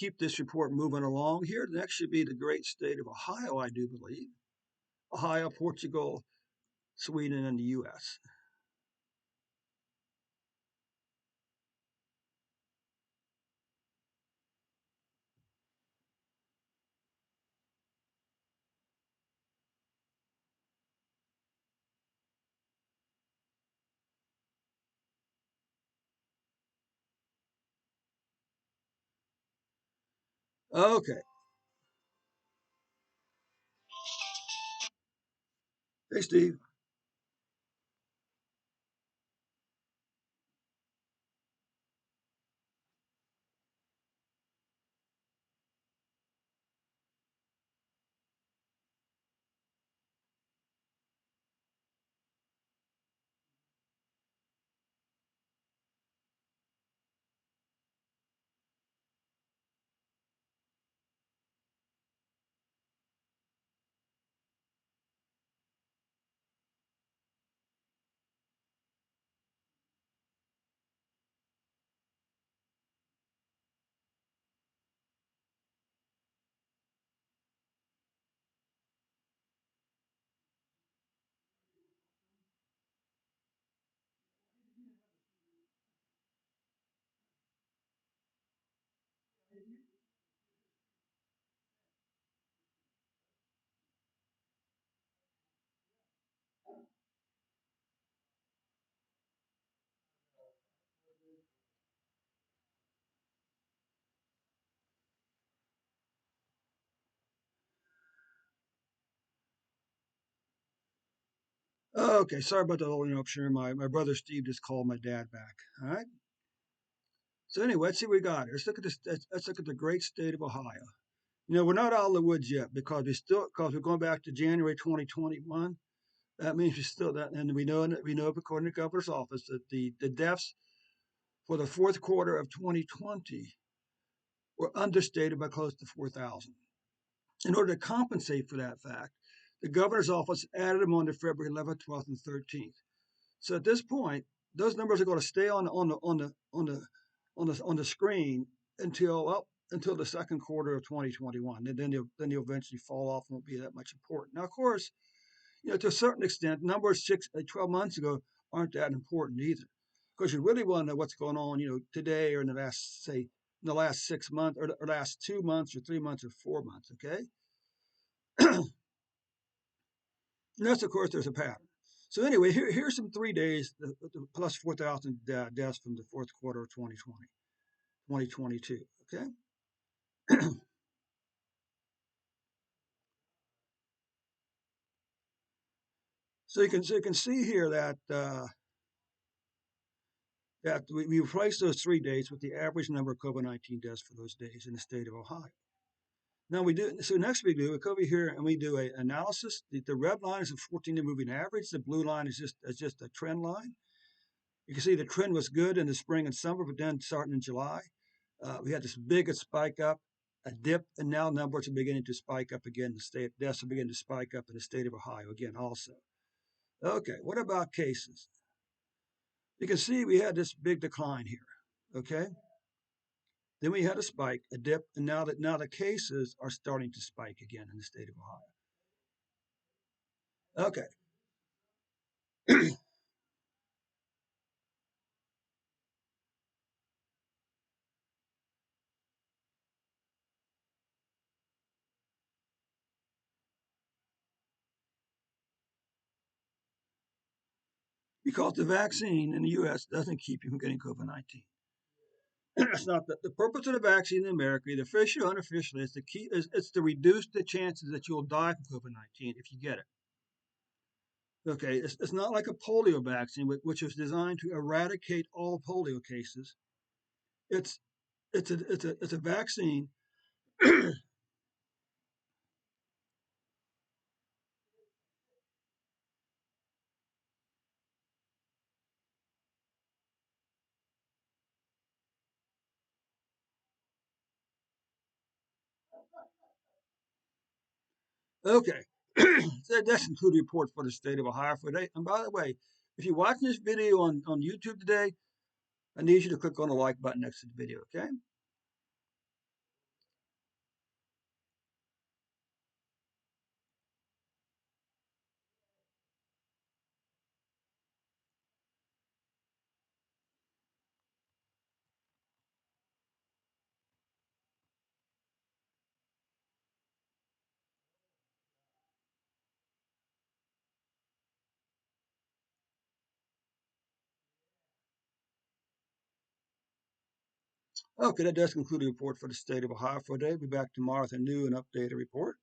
keep this report moving along here. Next should be the great state of Ohio, I do believe. Ohio, Portugal, Sweden, and the U.S. Okay. Hey, Steve. Okay, sorry about that little interruption. My brother Steve just called my dad back. All right. So anyway, let's see what we got here. Let's look at this. Let's look at the great state of Ohio. We're not out of the woods yet because we're going back to January 2021. That means we still that, and we know according to the governor's office that the deaths for the fourth quarter of 2020 were understated by close to 4,000. In order to compensate for that fact, the governor's office added them on to February 11th, 12th, and 13th. So at this point, those numbers are going to stay on the screen until the second quarter of 2021, and then they'll eventually fall off and won't be that much important. Now, of course, to a certain extent, numbers 12 months ago aren't that important either, because you really want to know what's going on, today or in the last, say, in the last 6 months or last 2 months or 3 months or 4 months. Okay, and that's of course there's a pattern. So anyway, here's some 3 days plus 4,000 deaths from the fourth quarter of 2020, 2022. Okay, so you can see here that we replaced those 3 days with the average number of COVID-19 deaths for those days in the state of Ohio. Now we do so. Next we come over here and we do an analysis. The red line is a 14-day moving average. The blue line is just a trend line. You can see the trend was good in the spring and summer, but then starting in July, we had this big spike up, a dip, and now numbers are beginning to spike up again. The state deaths are beginning to spike up in the state of Ohio again also. Okay, what about cases? You can see we had this big decline here. Okay, then we had a spike, a dip, and now the cases are starting to spike again in the state of Ohio. Okay, because the vaccine in the U.S. doesn't keep you from getting COVID-19. That's not the purpose of the vaccine in America, either officially or unofficially, is to keep it's to reduce the chances that you'll die from COVID-19 if you get it. Okay, it's not like a polio vaccine, which is designed to eradicate all polio cases. It's it's a vaccine. Okay, so that's included report for the state of Ohio for today. And by the way, if you're watching this video on YouTube today, I need you to click on the like button next to the video. Okay. Okay, that does conclude the report for the state of Ohio for today. We'll be back tomorrow with a new and updated report.